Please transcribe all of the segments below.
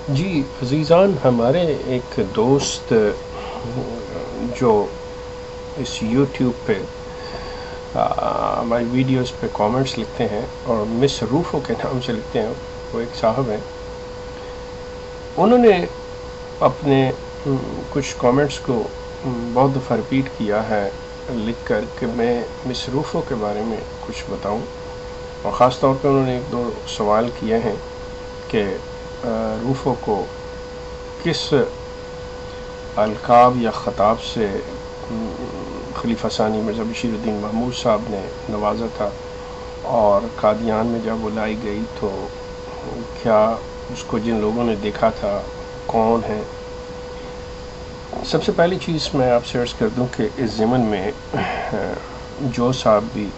جی عزیزان، ہمارے ایک دوست جو اس یوٹیوب پہ ہماری ویڈیوز پہ کامنٹس لکھتے ہیں اور مس روفو کے نام سے لکھتے ہیں، وہ ایک صاحب ہیں. انہوں نے اپنے کچھ کامنٹس کو بہت دفعہ ریپیٹ کیا ہے لکھ کر کہ میں مس روفو کے بارے میں کچھ بتاؤں، اور خاص طور پہ انہوں نے ایک دو سوال کیے ہیں کہ روفو کو کس القاب یا خطاب سے خلیفہ ثانی مرزا بشیر الدین محمود صاحب نے نوازا تھا، اور قادیان میں جب وہ لائی گئی تو کیا اس کو جن لوگوں نے دیکھا تھا کون ہیں. سب سے پہلی چیز میں آپ سے عرض کر دوں کہ اس ضمن میں جو صاحب بھی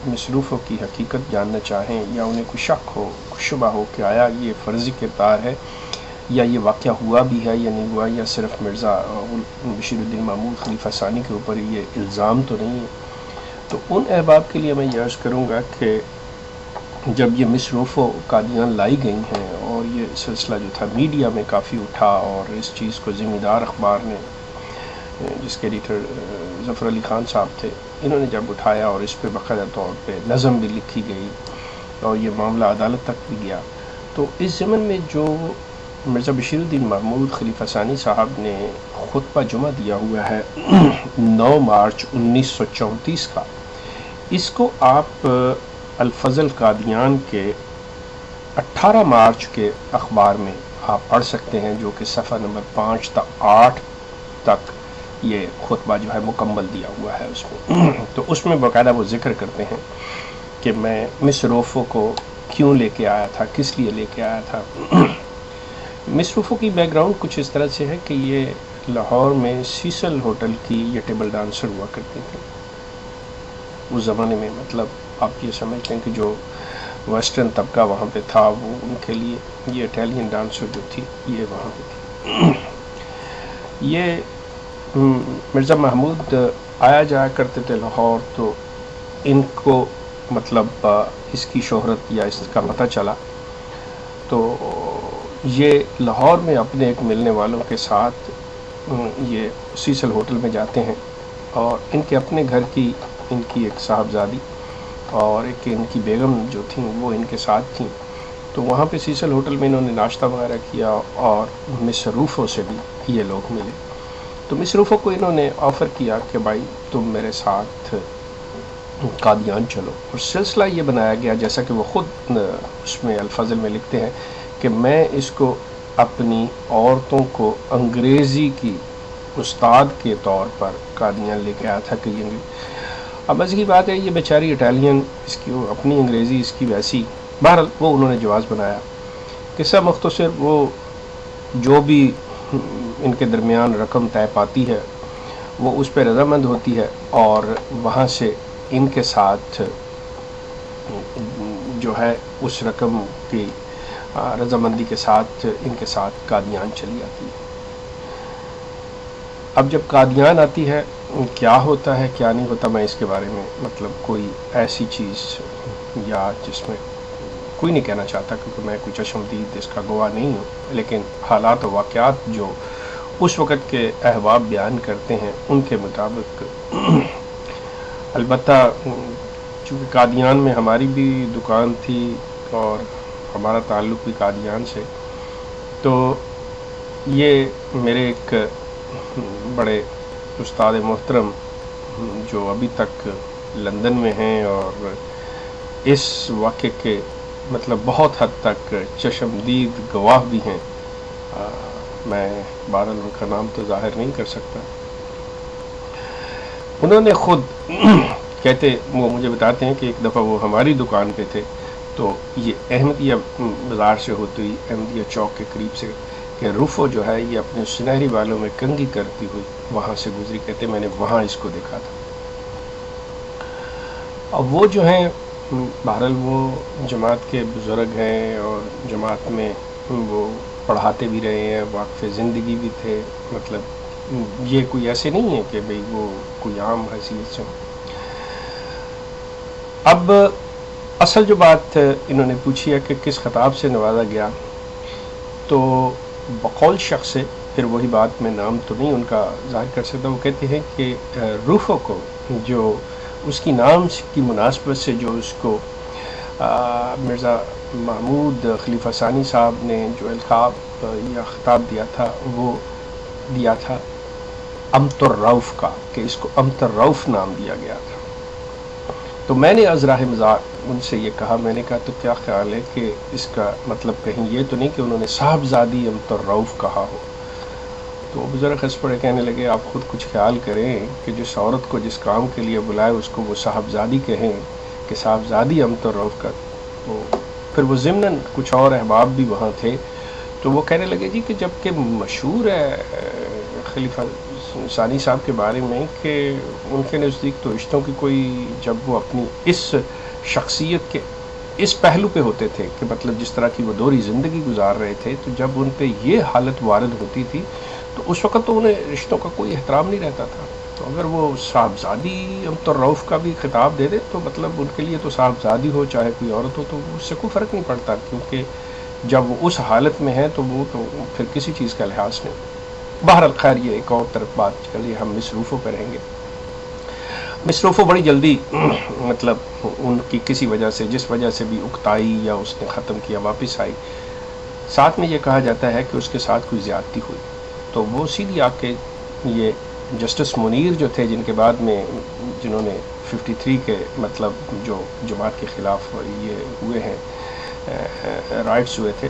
مس روفو کی حقیقت جاننا چاہیں یا انہیں کوئی شک ہو، کوئی شبہ ہو کہ آیا یہ فرضی کردار ہے یا یہ واقعہ ہوا بھی ہے یا نہیں ہوا، یا صرف مرزا بشیر الدین محمود خلیفہ ثانی کے اوپر یہ الزام تو نہیں ہے، تو ان احباب کے لیے میں یہ عرض کروں گا کہ جب یہ مس روفو قادیان لائی گئی ہیں اور یہ سلسلہ جو تھا میڈیا میں کافی اٹھا، اور اس چیز کو ذمہ دار اخبار نے، جس کے ایڈیٹر ظفر علی خان صاحب تھے، انہوں نے جب اٹھایا اور اس پہ باقاعدہ طور پہ نظم بھی لکھی گئی اور یہ معاملہ عدالت تک بھی گیا، تو اس ضمن میں جو مرزا بشیر الدین محمود خلیفہ ثانی صاحب نے خطبہ جمعہ دیا ہوا ہے 9 مارچ 1934 کا، اس کو آپ الفضل قادیان کے 18 مارچ کے اخبار میں آپ پڑھ سکتے ہیں، جو کہ صفحہ نمبر 5 تا 8 تک یہ خطبہ جو ہے مکمل دیا ہوا ہے اس میں. تو اس میں باقاعدہ وہ ذکر کرتے ہیں کہ میں مس روفو کو کیوں لے کے آیا تھا، کس لیے لے کے آیا تھا. مس روفو کی بیک گراؤنڈ کچھ اس طرح سے ہے کہ یہ لاہور میں سیسل ہوٹل کی یہ ٹیبل ڈانسر ہوا کرتی تھی اس زمانے میں. مطلب آپ یہ سمجھتے ہیں کہ جو ویسٹرن طبقہ وہاں پہ تھا، وہ ان کے لیے یہ اٹیلین ڈانسر جو تھی یہ وہاں پہ تھی. یہ مرزا محمود آیا جایا کرتے تھے لاہور، تو ان کو مطلب اس کی شہرت یا اس کا پتہ چلا، تو یہ لاہور میں اپنے ایک ملنے والوں کے ساتھ یہ سیسل ہوٹل میں جاتے ہیں، اور ان کے اپنے گھر کی ان کی ایک صاحبزادی اور ایک ان کی بیگم جو تھیں وہ ان کے ساتھ تھیں. تو وہاں پہ سیسل ہوٹل میں انہوں نے ناشتہ وغیرہ کیا، اور مس روفو سے بھی یہ لوگ ملے. تو مس روفو کو انہوں نے آفر کیا کہ بھائی تم میرے ساتھ قادیان چلو، اور سلسلہ یہ بنایا گیا جیسا کہ وہ خود اس میں الفضل میں لکھتے ہیں کہ میں اس کو اپنی عورتوں کو انگریزی کی استاد کے طور پر قادیان لے کے آیا تھا کہ یہ. اب مزے کی بات ہے، یہ بیچاری اٹیلین، اس کی اپنی انگریزی اس کی ویسی. بہرحال وہ انہوں نے جواز بنایا. قصہ مختصر، وہ جو بھی ان کے درمیان رقم طے پاتی ہے وہ اس پہ رضامند ہوتی ہے، اور وہاں سے ان کے ساتھ جو ہے اس رقم کی رضامندی کے ساتھ ان کے ساتھ قادیان چلی آتی ہے. اب جب قادیان آتی ہے کیا ہوتا ہے کیا نہیں ہوتا، میں اس کے بارے میں مطلب کوئی ایسی چیز یا جس میں کوئی نہیں کہنا چاہتا، کیونکہ میں کوئی چشمدید اس کا گواہ نہیں ہوں، لیکن حالات و واقعات جو اس وقت کے احباب بیان کرتے ہیں ان کے مطابق. البتہ چونکہ قادیان میں ہماری بھی دکان تھی اور ہمارا تعلق بھی قادیان سے، تو یہ میرے ایک بڑے استاد محترم جو ابھی تک لندن میں ہیں اور اس واقعے کے مطلب بہت حد تک چشمدید گواہ بھی ہیں، میں بہرحال ان کا نام تو ظاہر نہیں کر سکتا. انہوں نے خود کہتے، وہ مجھے بتاتے ہیں کہ ایک دفعہ وہ ہماری دکان پہ تھے، تو یہ احمدیہ بازار سے ہوتی ہوئی احمدیہ چوک کے قریب سے کہ روفو جو ہے یہ اپنے سنہری بالوں میں کنگھی کرتی ہوئی وہاں سے گزری. کہتے میں نے وہاں اس کو دیکھا تھا. اب وہ جو ہیں بہرحال وہ جماعت کے بزرگ ہیں، اور جماعت میں وہ پڑھاتے بھی رہے ہیں، واقف زندگی بھی تھے. مطلب یہ کوئی ایسے نہیں ہے کہ بھئی وہ کوئی عام حیثیت سے. اب اصل جو بات انہوں نے پوچھی ہے کہ کس خطاب سے نوازا گیا، تو بقول شخص سے، پھر وہی بات میں نام تو نہیں ان کا ظاہر کر سکتا، وہ کہتے ہیں کہ روفو کو جو اس کی نام کی مناسبت سے جو اس کو مرزا محمود خلیفہ ثانی صاحب نے جو القاب یا خطاب دیا تھا وہ دیا تھا امت الروف کا، کہ اس کو امت الروف نام دیا گیا تھا۔ تو میں نے از راہ مزاح ان سے یہ کہا، میں نے کہا تو کیا خیال ہے کہ اس کا مطلب کہیں یہ تو نہیں کہ انہوں نے صاحبزادی امت الروف کہا ہو؟ تو بزرگ ہنس پڑے، کہنے لگے آپ خود کچھ خیال کریں کہ جس عورت کو جس کام کے لیے بلائے اس کو وہ صاحبزادی کہیں کہ صاحبزادی امت الروف کا۔ تو پھر وہ ضمناً کچھ اور احباب بھی وہاں تھے، تو وہ کہنے لگے جی کہ جب کہ مشہور ہے خلیفہ ثانی صاحب کے بارے میں کہ ان کے نزدیک تو رشتوں کی کوئی، جب وہ اپنی اس شخصیت کے اس پہلو پہ ہوتے تھے کہ مطلب جس طرح کی وہ دوہری زندگی گزار رہے تھے، تو جب ان پہ یہ حالت وارد ہوتی تھی تو اس وقت تو انہیں رشتوں کا کوئی احترام نہیں رہتا تھا۔ تو اگر وہ صاحبزادی امت الروف کا بھی خطاب دے دے تو مطلب ان کے لیے تو صاحبزادی ہو چاہے کوئی عورت ہو تو اس سے کوئی فرق نہیں پڑتا، کیونکہ جب وہ اس حالت میں ہیں تو وہ تو پھر کسی چیز کا لحاظ نہیں۔ بہرحال خیر یہ ایک اور طرف بات چلیے، ہم مصروفوں پہ رہیں گے۔ مصروفوں بڑی جلدی مطلب ان کی کسی وجہ سے، جس وجہ سے بھی اکتائی یا اس نے ختم کیا، واپس آئی۔ ساتھ میں یہ کہا جاتا ہے کہ اس کے ساتھ کوئی زیادتی ہوئی، تو وہ سیدھی آ کے یہ جسٹس منیر جو تھے، جن کے بعد میں جنہوں نے 53 کے مطلب جو جماعت کے خلاف یہ ہوئے ہیں رائٹس ہوئے تھے،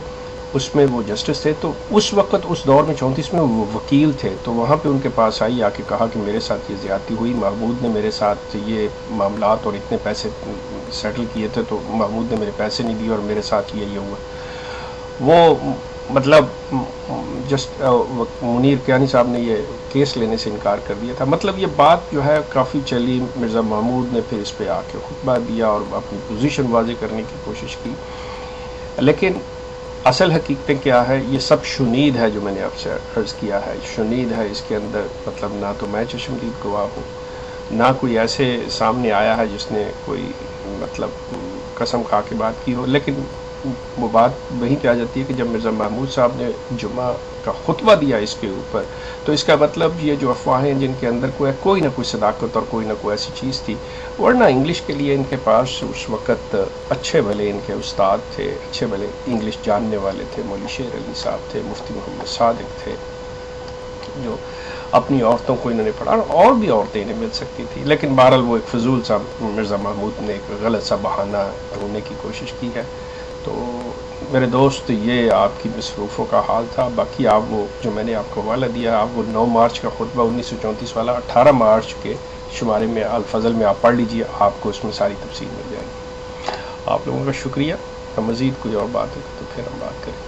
اس میں وہ جسٹس تھے، تو اس وقت اس دور میں 34 میں وہ وکیل تھے، تو وہاں پہ ان کے پاس آئی، آ کے کہا کہ میرے ساتھ یہ زیادتی ہوئی، محمود نے میرے ساتھ یہ معاملات اور اتنے پیسے سیٹل کیے تھے تو محمود نے میرے پیسے نہیں دیے اور میرے ساتھ یہ ہوا۔ وہ مطلب جسٹ منیر کیانی صاحب نے یہ کیس لینے سے انکار کر دیا تھا۔ مطلب یہ بات جو ہے کافی چلی، مرزا محمود نے پھر اس پہ آ کے خطبہ دیا اور اپنی پوزیشن واضح کرنے کی کوشش کی، لیکن اصل حقیقتیں کیا ہے یہ سب شنید ہے، جو میں نے آپ سے عرض کیا ہے شنید ہے۔ اس کے اندر مطلب نہ تو میں چشمدید گواہ ہوں، نہ کوئی ایسے سامنے آیا ہے جس نے کوئی مطلب قسم کھا کے بات کی ہو، لیکن وہ بات وہیں پہ آ جاتی ہے کہ جب مرزا محمود صاحب نے جمعہ کا خطبہ دیا اس کے اوپر، تو اس کا مطلب یہ جو افواہیں جن کے اندر کوئی نہ کوئی صداقت اور کوئی نہ کوئی ایسی چیز تھی، ورنہ انگلش کے لیے ان کے پاس اس وقت اچھے بھلے ان کے استاد تھے، اچھے بھلے انگلش جاننے والے تھے، مولوی شیر علی صاحب تھے، مفتی محمد صادق تھے، جو اپنی عورتوں کو انہوں نے پڑھا، اور بھی عورتیں انہیں مل سکتی تھی، لیکن بہرحال وہ ایک فضول سا مرزا محمود نے ایک غلط سا بہانہ ڈھونڈنے کی کوشش کی ہے۔ تو میرے دوست یہ آپ کی مصروفوں کا حال تھا۔ باقی آپ وہ جو میں نے آپ کو حوالہ دیا، آپ وہ 9 مارچ کا خطبہ 1934 والا 18 مارچ کے شمارے میں الفضل میں آپ پڑھ لیجئے، آپ کو اس میں ساری تفصیل مل جائے گی۔ آپ لوگوں کا شکریہ۔ مزید کوئی اور بات ہے تو پھر ہم بات کریں۔